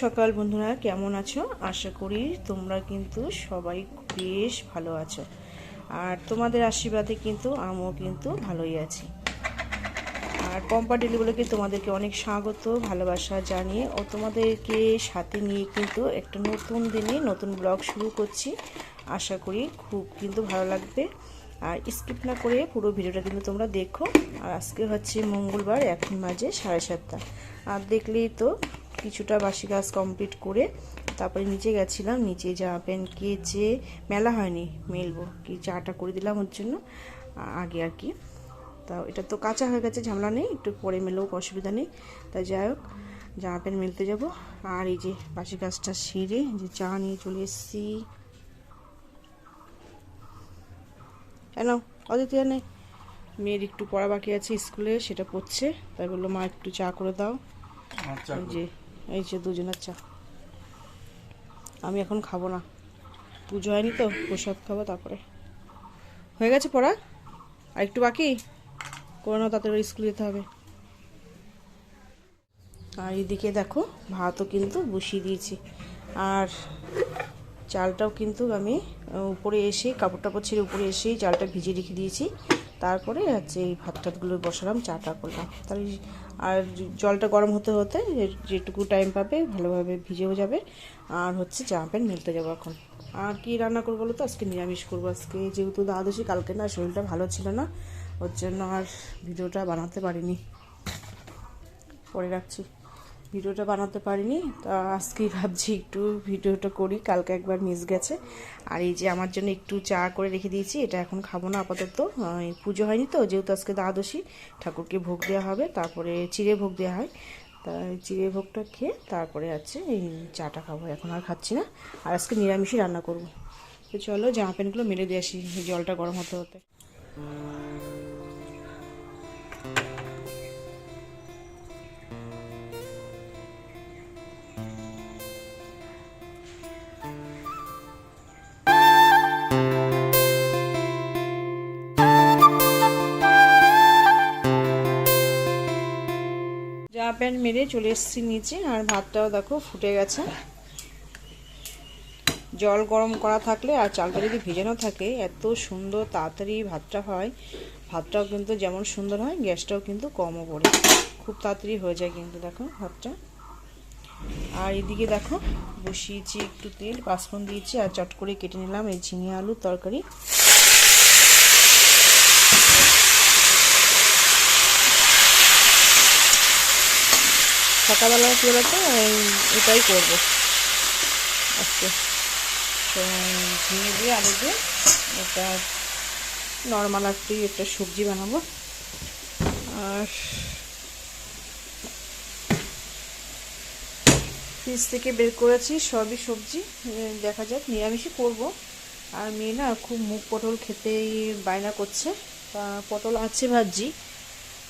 সকাল বন্ধুরা, কেমন আছো? আশা করি তোমরা কিন্তু সবাই বেশ ভালো আছো। আর তোমাদের আশীর্বাদে কিন্তু আমিও কিন্তু ভালোই আছি। আর পম্পা ডেলিভারিকে তোমাদেরকে অনেক স্বাগত, ভালোবাসা জানিয়ে ও তোমাদেরকে সাথে নিয়ে কিন্তু একটা নতুন দিনে নতুন ব্লগ শুরু করছি। আশা করি খুব কিন্তু ভালো লাগবে। আর স্কিপ না করে পুরো ভিডিওটা কিন্তু তোমরা দেখো। আর আজকে হচ্ছে মঙ্গলবার, এখন বাজে 7:30। আর দেখলেই তো কিছুটা বাসি কাজ কমপ্লিট করে তারপরে নিচে গেছিলাম। নিচে জামা প্যান্ট কেচে মেলা হয়নি, মেলবো কি চাটা করে দিলাম ওর জন্য আগে আর কি। তা এটা তো কাঁচা হয়ে গেছে, ঝামেলা নেই, একটু পরে মেলেও অসুবিধা নেই। তাই যাই হোক, জামা প্যান্ট মেলতে যাবো। আর এই যে বাসি কাজটা সেরে যে চা নিয়ে চলে এসেছি। কেন অদিতিয়া নেই? মেয়ের একটু পড়া বাকি আছে স্কুলে, সেটা পড়ছে। তাই বললো মা একটু চা করে দাও। এই যে দুজনের চা। আমি এখন খাবো না, পুজো হয়নি তো, প্রসাদ খাবো তারপরে। হয়ে গেছে পড়া, আর একটু বাকি করে নাও, তাড়াতাড়ি স্কুলে যেতে হবে। আর এদিকে দেখো ভাতও কিন্তু বসিয়ে দিয়েছি। আর চালটাও কিন্তু আমি উপরে এসে কাপড় টাপড় ছেড়ে উপরে এসেই চালটা ভিজিয়ে রেখে দিয়েছি। তারপরে হচ্ছে এই ভাত টাতগুলো বসালাম, চাটা করলাম। তাহলে আর জলটা গরম হতে হতে যেটুকু টাইম পাবে ভালোভাবে ভিজেও যাবে। আর হচ্ছে জামা প্যান্ট মেলতে যাবো এখন। আর কি রান্না করবো বলো তো? আজকে নিরামিষ করবো। আজকে যেহেতু দ্বাদশী, কালকে না শরীরটা ভালো ছিল না, ওর জন্য আর ভিডিওটা বানাতে পারিনি। পরে রাখছি, ভিডিওটা বানাতে পারিনি। তা আজকেই ভাবছি একটু ভিডিওটা করি, কালকে একবার মিস গেছে। আর এই যে আমার জন্য একটু চা করে রেখে দিয়েছি, এটা এখন খাবো না আপাতত। পুজো হয়নি তো, যেহেতু আজকে দ্বাদশী, ঠাকুরকে ভোগ দেওয়া হবে, তারপরে চিড়ে ভোগ দেওয়া হয়। তা চিড়ে ভোগটা খেয়ে তারপরে আছে এই চাটা খাবো, এখন আর খাচ্ছি না। আর আজকে নিরামিষই রান্না করবো। তো চলো জামা প্যান্টগুলো মেলে দিয়ে আসি, জলটা গরম হতে হতে। জামা প্যান্ট মেরে চলে এসেছি নিচে। আর ভাতটাও দেখো ফুটে গেছে। জল গরম করা থাকলে আর চালটা যদি ভেজানো থাকে, এত সুন্দর তাড়াতাড়ি ভাতটা হয়। ভাতটাও কিন্তু যেমন সুন্দর হয়, গ্যাসটাও কিন্তু কমও পড়ে, খুব তাড়াতাড়ি হয়ে যায় কিন্তু দেখো ভাতটা। আর এদিকে দেখো বসিয়েছি একটু তেল, পাঁচফোড়ন দিয়েছি, আর চট করে কেটে নিলাম এই ঝিঙে আলুর তরকারি। সকালবেলা কি বলতো, এটাই করবো আজকে, ঝিঙে দিয়ে আলু দিয়ে এটা নর্মাল একটা সবজি বানাবো। আর ফ্রিজ থেকে বের করেছি সবই সবজি, দেখা যাক, নিরামিষই করবো। আর মেয়ে না খুব মুগ পটল খেতেই বায়না করছে, তা পটল আছে ভাজি।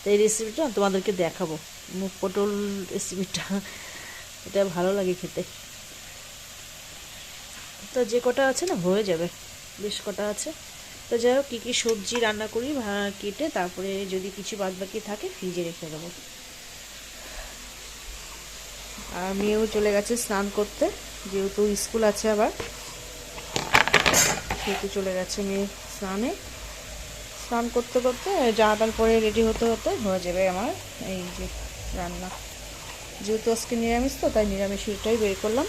তো এই রেসিপিটা তোমাদেরকে দেখাবো, মুগ পটল রেসিপিটা, এটা ভালো লাগে খেতে। তো যে কটা আছে না হয়ে যাবে, বেশ কটা আছে। তো যাই হোক, কী কী সবজি রান্না করি কেটে তারপরে যদি কিছু বাদ বাকি থাকে ফ্রিজে রেখে দেবো। আর মেয়েও চলে গেছে স্নান করতে, যেহেতু স্কুল আছে আবার, সেহেতু চলে গেছে মেয়ে স্নানে। স্নান করতে করতে জামা প্যান্ট পরে রেডি হতে হতে হয়ে যাবে আমার এই যে রান্না। যেহেতু আজকে নিরামিষ তো, তাই নিরামিষটাই বের করলাম।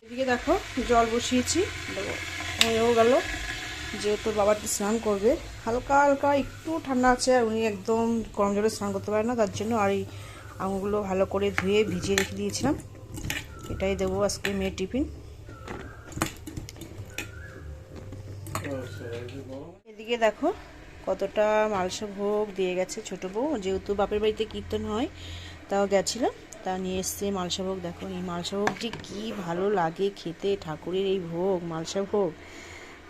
এদিকে দেখো জল বসিয়েছি, হয়েও গেল। যেহেতু বাবা স্নান করবে, হালকা হালকা একটু ঠান্ডা আছে, আর উনি একদম গরম জলে স্নান করতে পারে না, তার জন্য আর এই আঙুরগুলো ভালো করে ধুয়ে ভিজিয়ে রেখে দিয়েছিলাম। এটাই দেবো আজকে মেয়ের টিফিন। এদিকে দেখো কতটা মালসা ভোগ দিয়ে গেছে ছোটো বউ, যেহেতু বাপের বাড়িতে কীর্তন হয়, তাও গেছিলো, তা নিয়ে এসছে মালসা ভোগ। দেখো এই মালসা ভোগটি কী ভালো লাগে খেতে, ঠাকুরের এই ভোগ মালসা ভোগ।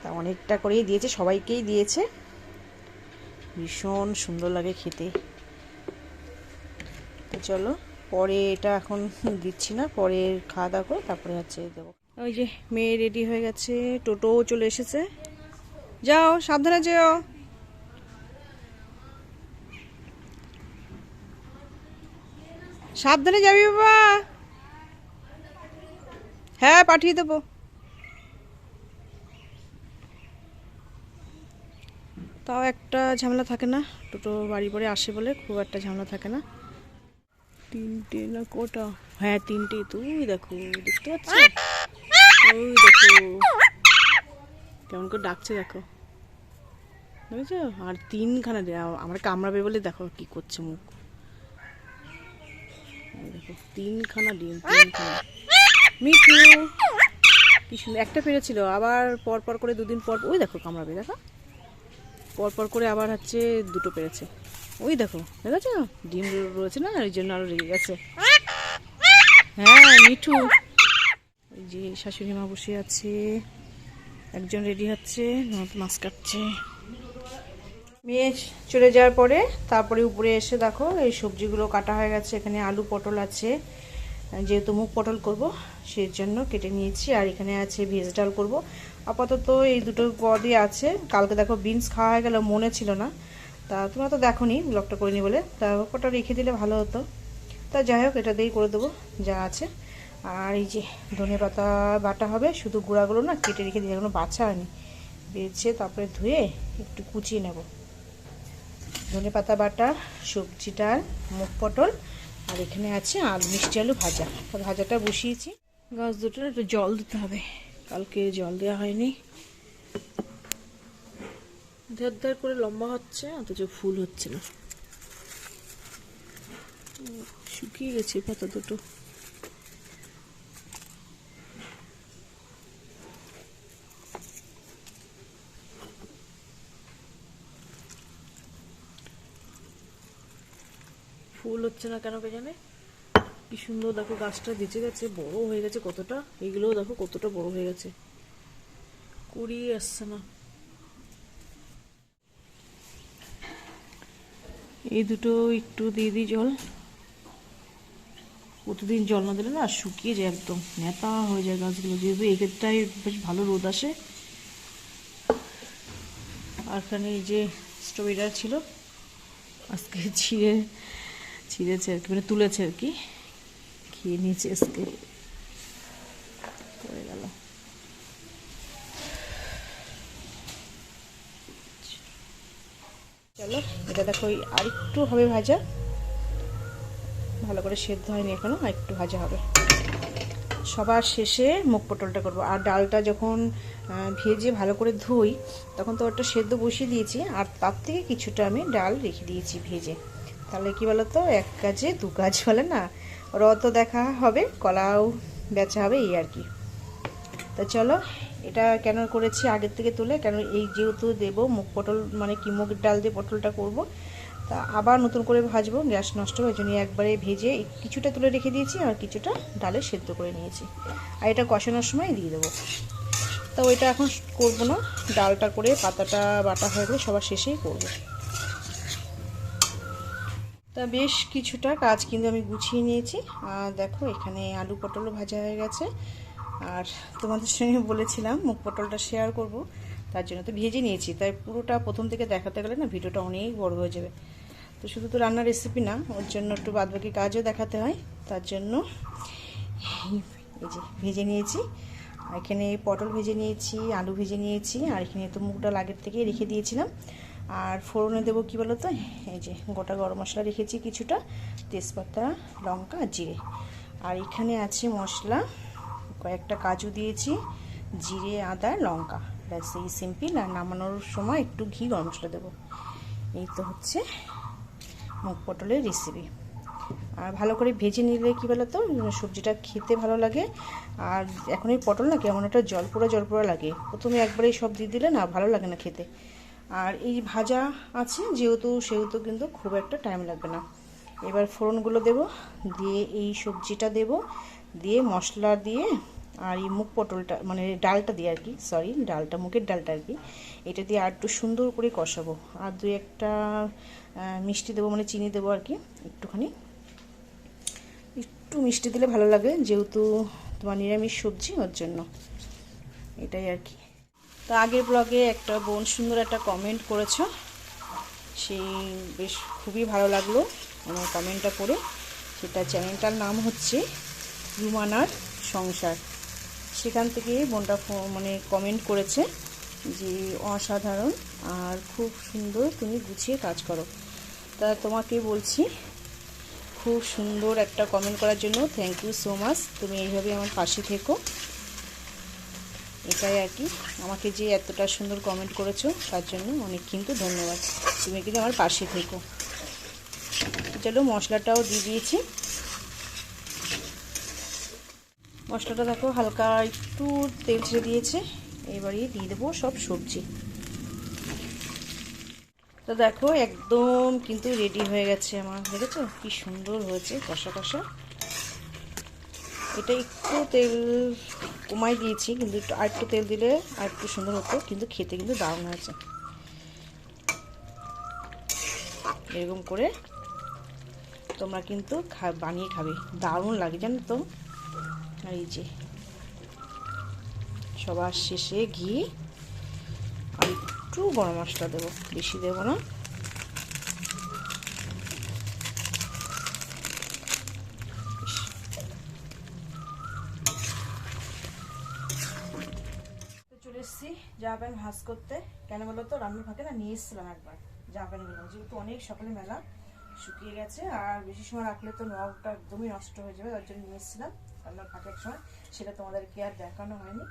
তা অনেকটা করেই দিয়েছে, সবাইকেই দিয়েছে, ভীষণ সুন্দর লাগে খেতে। তো চলো পরে এটা এখন দিচ্ছি না, পরে খাওয়া দাওয়া করে তারপরে হচ্ছে দেবো। ওই যে মেয়ে রেডি হয়ে গেছে, টোটোও চলে এসেছে। যাও সাবধানে যেও। সাবধানে যাবি বাবা। হ্যাঁ পাঠিয়ে দেবো। তাও একটা ঝামেলা থাকে না, টোটো বাড়ি পরে আসে বলে খুব একটা ঝামেলা থাকে না। 3টে না কটা? হ্যাঁ 3টে। তো ওই দেখো, দেখতে পাচ্ছ? ওই দেখো কেমন করে ডাকছে, দেখো বুঝেছো? আর 3খানা আমার কামড়াবে বলে দেখো কি করছে মুখ। দেখো 3খানা ডিম, 3খানা। মিঠু কি সুন্দর, একটা পেরেছিল, আবার পর পর করে 2 দিন পর ওই দেখো কামড়াবে, দেখো পর পর করে আবার হচ্ছে 2টো পেরেছে। ওই দেখো দেখেছো ডিম রয়েছে না, ওই জন্য আরো রেগে গেছে। হ্যাঁ মিঠু। ওই যে শাশুড়ি মা বসে আছে, একজন রেডি হচ্ছে, মাছ কাটছে। মেয়ে চলে যাওয়ার পরে তারপরে উপরে এসে দেখো এই সবজিগুলো কাটা হয়ে গেছে। এখানে আলু পটল আছে, যেহেতু মুগ পটল করব সেই জন্য কেটে নিয়েছি। আর এখানে আছে ভেজ ডাল করব। আপাতত এই দুটো পদই আছে। কালকে দেখো বিনস খাওয়া হয়ে গেল, মনে ছিল না, তা তোমরা তো দেখো নি, ব্লগটা করিনি বলে, তা ওটা রেখে দিলে ভালো হতো। তা যাই হোক এটা দিয়েই করে দেবো যা আছে। আর এই যে ধনে পাতা বাটা হবে, শুধু গুঁড়াগুলো না কেটে রেখে দিয়ে, এখনো বাছা হয়নি, বেছে তারপরে ধুয়ে একটু কুচিয়ে নেব। ধনে পাতা বাটা, সবজিটা, মুগ পটল, আর এখানে আছে আলু, মিষ্টি আলু ভাজা। ভাজাটা বসিয়েছি। গাছ দুটোর একটু জল দিতে হবে, কালকে জল দেওয়া হয়নি। ধার ধার করে লম্বা হচ্ছে অথচ ফুল হচ্ছে না, শুকিয়ে গেছে পাতা দুটো। ফুল হচ্ছে না কেন কে জানে। কি সুন্দর দেখো গাছটা বেঁচে গেছে, বড় হয়ে গেছে কতটা। এইগুলোও দেখো কতটা বড় হয়ে গেছে, কুড়ি আসছে না। এই দুটো একটু দিয়ে দিই জল, প্রতিদিন জল না দিলে না শুকিয়ে যায়, একদম নেতা হয়ে যায় গাছগুলো। যেহেতু এক্ষেত্রে বেশ ভালো রোদ আসে। আর এখানে এই যে স্ট্রবেরিটা ছিল, আজকে ছিঁড়েছে আর কি, মানে তুলেছে আর কি, খেয়ে নিয়েছে আজকে, পড়ে গেল। চলো এটা দেখো আর একটু হবে ভাজা, ভালো করে সেদ্ধ হয়নি এখনো, আর একটু ভাজা হবে। সবার শেষে মুগ পটলটা করবো। আর ডালটা যখন ভেজে ভালো করে ধুই তখন তো ওটা সেদ্ধ বসিয়ে দিয়েছি, আর তার থেকে কিছুটা আমি ডাল রেখে দিয়েছি ভেজে। তাহলে কি বলতো, এক কাজে 2 কাজ বলে না, রথও দেখা হবে, কলাও বেচা হবে, এই আর কি। তা চলো এটা কেন করেছি আগের থেকে তুলে, কেন এই যেহেতু দেবো মুগ পটল, মানে কি মুগের ডাল দিয়ে পটলটা করব, তা আবার নতুন করে ভাজবো, গ্যাস নষ্ট হবে, জন্য একবারে ভেজে কিছুটা তুলে রেখে দিয়েছি, আর কিছুটা ডালে সেদ্ধ করে নিয়েছি। আর এটা কষানোর সময় দিয়ে দেবো। তা ওইটা এখন করব না, ডালটা করে পাতাটা বাটা হয়ে গেলে সবার শেষেই করব। তা বেশ কিছুটা কাজ কিন্তু আমি গুছিয়ে নিয়েছি। আর দেখো এখানে আলু পটলও ভাজা হয়ে গেছে। আর তোমাদের সঙ্গে বলেছিলাম মুগ পটলটা শেয়ার করব, তার জন্য তো ভেজে নিয়েছি, তাই পুরোটা প্রথম থেকে দেখাতে গেলে না ভিডিওটা অনেক বড় হয়ে যাবে। তো শুধু তো রান্নার রেসিপি না, ওর জন্য একটু বাদবাকি কাজও দেখাতে হয়, তার জন্য এই যে ভেজে নিয়েছি। এখানে পটল ভেজে নিয়েছি, আলু ভেজে নিয়েছি, আর এখানে তো মুগ ডাল আগের থেকে রেখে দিয়েছিলাম। আর ফোড়নে দেবো কী বলো তো, এই যে গোটা গরম মশলা রেখেছি কিছুটা, তেজপাতা, লঙ্কা, জিরে। আর এখানে আছে মশলা, কয়েকটা কাজু দিয়েছি, জিরে, আদা, লঙ্কা, ব্যাস এই সিম্পল। আর নামানোর সময় একটু ঘি, গরম মশলা দেবো। এই তো হচ্ছে মুগ পটলের রেসিপি। আর ভালো করে ভেজে নিলে কী বলো তো, সবজিটা খেতে ভালো লাগে। আর এখন এই পটল না কেমন একটা জলপোড়া জলপোড়া লাগে, প্রথমে একবারেই সব দিয়ে দিলে না ভালো লাগে না খেতে। আর এই ভাজা আছে যেহেতু, সেহেতু কিন্তু খুব একটা টাইম লাগবে না। এবার ফোড়নগুলো দেব, দিয়ে এই সবজিটা দেব, দিয়ে মশলা দিয়ে, আর এই মুগ পটলটা মানে ডালটা দিয়ে আর কি, সরি ডালটা মুগের ডালটা আর কি, এটা দিয়ে আর একটু সুন্দর করে কষাবো। আর 2-1টা মিষ্টি দেবো, মানে চিনি দেবো আর কি, একটুখানি, একটু মিষ্টি দিলে ভালো লাগে, যেহেতু তোমার নিরামিষ সবজি, ওর জন্য এটাই আর কি। তা আগের ব্লগে একটা বোন সুন্দর একটা কমেন্ট করেছো, সেই বেশ খুবই ভালো লাগলো আমার কমেন্টটা পড়ে। সেটা চ্যানেলটার নাম হচ্ছে রুমানার সংসার। সেখান থেকে বোনটা মানে কমেন্ট করেছে যে অসাধারণ আর খুব সুন্দর তুমি গুছিয়ে কাজ করো। তা তোমাকে বলছি খুব সুন্দর একটা কমেন্ট করার জন্য থ্যাংক ইউ সো মাচ। তুমি এইভাবে আমার পাশে থেকো, এটাই আর কি। আমাকে যে এতটা সুন্দর কমেন্ট করেছো তার জন্য অনেক কিন্তু ধন্যবাদ। তুমি কিন্তু আমার পাশে থেকো। চলো মশলাটাও দিয়ে দিয়েছি। মশলাটা দেখো হালকা একটু তেল ছেড়ে দিয়েছে। এবারে দিয়ে দেবো সব সবজি। তো দেখো একদম কিন্তু রেডি হয়ে গেছে আমার। দেখেছো কি সুন্দর হয়েছে কষা কষা। এটা একটু তেল কমাই দিয়েছি, কিন্তু আর একটু তেল দিলে আর একটু সুন্দর হতো, কিন্তু খেতে কিন্তু দারুণ হয়েছে। এরকম করে তোমরা কিন্তু বানিয়ে খাবে, দারুণ লাগে জানো তো। আর এই যে সবার শেষে ঘি আর একটু গরম মশলা দেবো, বেশি দেবো না। চলে এসেছি জামা প্যান্ট ভাঁজ করতে। কেন বলো তো, রান্নার ফাঁকে না নিয়ে এসেছিলাম একবার জামা প্যান্টগুলো, যেহেতু অনেক সকালে মেলা শুকিয়ে গেছে আর বেশি সময় রাখলে তো রংটা একদমই নষ্ট হয়ে যাবে, তার জন্য নিয়ে এসেছিলাম রান্নার ফাঁকে এক সময়। সেটা তোমাদেরকে আর দেখানো হয়নি।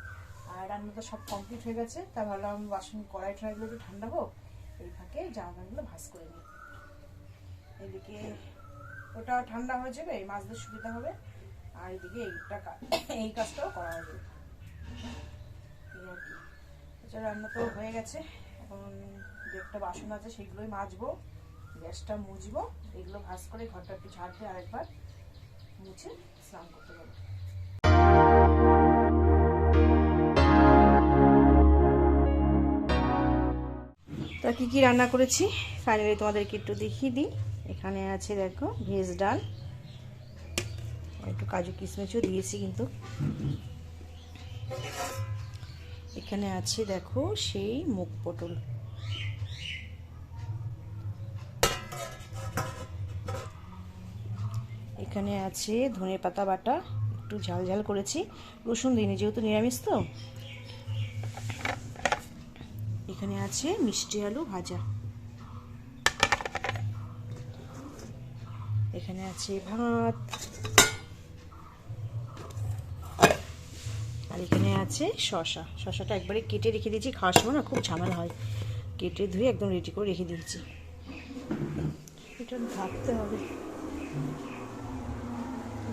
আর রান্না তো সব কমপ্লিট হয়ে গেছে, তা ভাবলাম বাসন কড়াই টড়াইগুলো একটু ঠান্ডা হোক, এই ফাঁকে জামা প্যান্টগুলো ভাঁজ করে নিই। এদিকে ওটা ঠান্ডা হয়ে যাবে, মাছদের সুবিধা হবে, আর এদিকে এই কাজটাও করা হবে। রান্না তো হয়ে গেছে, এখন দু একটা বাসন আছে সেগুলোই মাজবো, গ্যাসটা মুছবো, এগুলো ভাঁজ করে ঘরটা একটু ঝাড় দিয়ে আরেকবার মুছে স্নান করতে পারবো। তা কি কি রান্না করেছি ফাইনালি তোমাদেরকে একটু দেখিয়ে দিই। এখানে আছে দেখো ভেজ ডাল, একটু কাজু কিশমিশও দিয়েছি কিন্তু। এখানে আছে দেখো সেই মুগ পটল, এখানে আছে ধনে পাতা বাটা, একটু ঝাল ঝাল করেছি, রসুন দিইনি যেহেতু নিরামিষ তো। এখানে আছে মিষ্টি আলু ভাজা, এখানে আছে ভাত, আর এখানে আছে শসা। শসাটা একবারে কেটে রেখে দিয়েছি, খাওয়ার সময় না খুব ঝামেলা হয়, কেটে ধুয়ে একদম রেডি করে রেখে দিয়েছি। এটা ভাবতে হবে।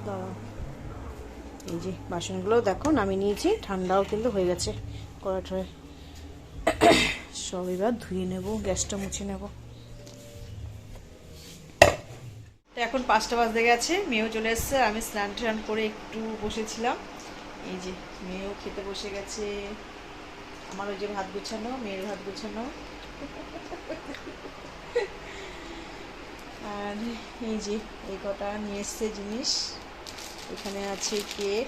দাঁড়াও, এই যে বাসনগুলো দেখো নামিয়ে নিয়েছি, ঠান্ডাও কিন্তু হয়ে গেছে কড়াটায়। সব এবার ধুয়ে নেব, গ্যাসটা মুছে নেব। এখন 5টা বাজতে গেছে, মেয়েও চলে এসছে, আমি স্নান টান করে একটু বসেছিলাম। এই যে মেয়েও খেতে বসে গেছে। আমার ওই যে ভাত গুছানো, মেয়ের ভাত গুছানো। আর এই যে এই কটা নিয়ে এসছে জিনিস। এখানে আছে কেক,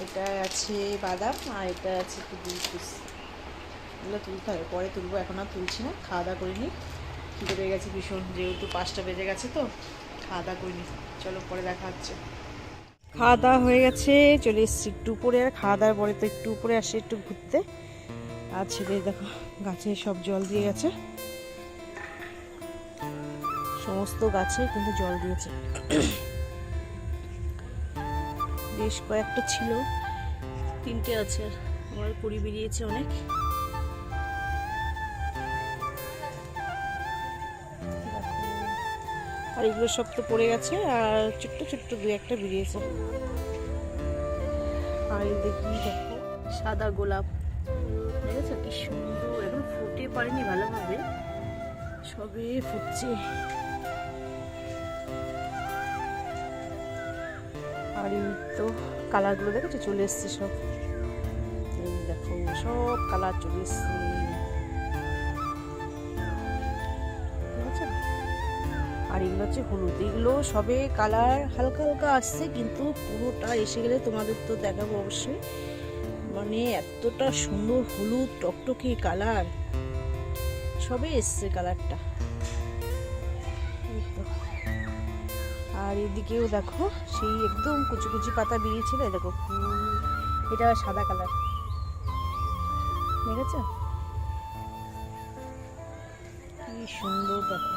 এটা আছে বাদাম, আর এটা আছে একটু দুধ পিস। এগুলো তুলতে হবে, পরে তুলবো, এখন আর তুলছি না। খাওয়া দাওয়া করিনি, খিদে পেয়ে গেছে ভীষণ, যেহেতু 5টা বেজে গেছে তো খাওয়া দাওয়া করিনি। চলো পরে দেখা হচ্ছে। খাওয়া দাওয়া হয়ে গেছে, চলে এসেছি একটু উপরে। আর খাওয়া দাওয়ার পরে তো একটু উপরে আসে একটু ঘুরতে। আর ছেলে দেখো গাছে সব জল দিয়ে গেছে, সমস্ত গাছে কিন্তু জল দিয়েছে। বেশ কয়েকটা ছিল, 3টে আছে, আমার কুড়ি বেরিয়েছে অনেক। আর এগুলো সব তো পড়ে গেছে, আর ছোট্ট ছোট্ট 2-1টা বেরিয়েছে। আর দেখি দেখো সাদা গোলাপ, দেখেছো কি সুন্দর, এখন ফুটে পারেনি ভালোভাবে, সবে ফুটছে। আর এই তো কালারগুলো দেখেছো চলে এসছে সব, এই দেখো সব কালার চলে এসছে। আর এগুলো হচ্ছে হলুদ, এগুলো সবে কালার হালকা হালকা আসছে, কিন্তু পুরোটা এসে গেলে তোমাদের তো দেখাবো অবশ্যই। মানে এতটা সুন্দর হলুদ টকটকে কালার, সবে এসছে কালারটা। আর এদিকেও দেখো সেই একদম কুচি কুচি পাতা বেরিয়েছিল, দেখো ফুল এটা সাদা কালার, দেখেছো কি সুন্দর দেখো।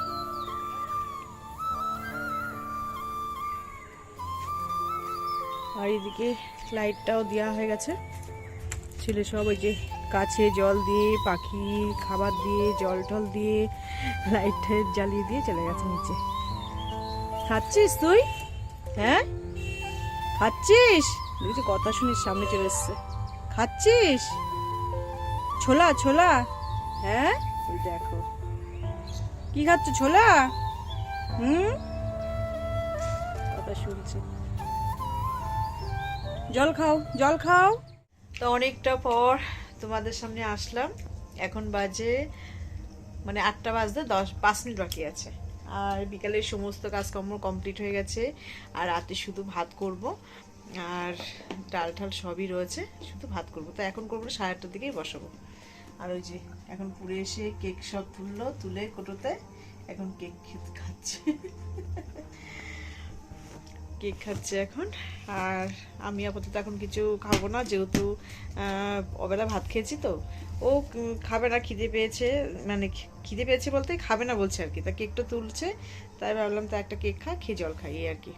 আর এদিকে লাইটটাও দেওয়া হয়ে গেছে, ছেলে সব ওই যে গাছে জল দিয়ে, পাখি খাবার দিয়ে, জল টল দিয়ে, লাইট জ্বালিয়ে দিয়ে চলে গেছে নিচে। খাচ্ছিস তুই? হ্যাঁ খাচ্ছিস? দেখছি কথা শুনিস, সামনে চলে এসছে। খাচ্ছিস ছোলা? ছোলা? হ্যাঁ ওই দেখো কি খাচ্ছ, ছোলা? কথা শুনছে। জল খাও, জল খাও। তো অনেকটা পর তোমাদের সামনে আসলাম। এখন বাজে মানে 8টা বাজতে 5 মিনিট বাকি আছে। আর বিকালের সমস্ত কাজকর্ম কমপ্লিট হয়ে গেছে। আর রাতে শুধু ভাত করব, আর ডাল ঠাল সবই রয়েছে, শুধু ভাত করব। তো এখন করবো 8:30টার দিকেই বসাবো। আর ওই যে এখন পুরে এসে কেক সব তুলে কোটোতে এখন কেক খাচ্ছে। কেক খাচ্ছে এখন। আর আমি আপাতত এখন কিছু খাবো না, যেহেতু ওবেলা ভাত খেয়েছি। তো ও খাবে না, খিদে পেয়েছে, মানে খিদে পেয়েছে বলতে খাবে না বলছে আর কি। তা কেকটা তুলছে, তাই ভাবলাম তো একটা কেক খেয়ে জল খাই এই আর কি।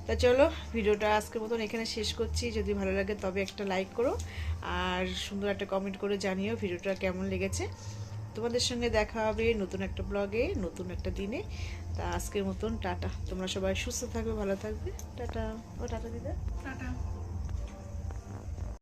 তা চলো ভিডিওটা আজকের মতন এখানে শেষ করছি। যদি ভালো লাগে তবে একটা লাইক করো, আর সুন্দর একটা কমেন্ট করে জানিও ভিডিওটা কেমন লেগেছে। তোমাদের সঙ্গে দেখা হবে নতুন একটা ব্লগে, নতুন একটা দিনে। তা আজকের মতন টাটা। তোমরা সবাই সুস্থ থাকবে, ভালো থাকবে। টাটা। ও টাটা দিদা, টাটা।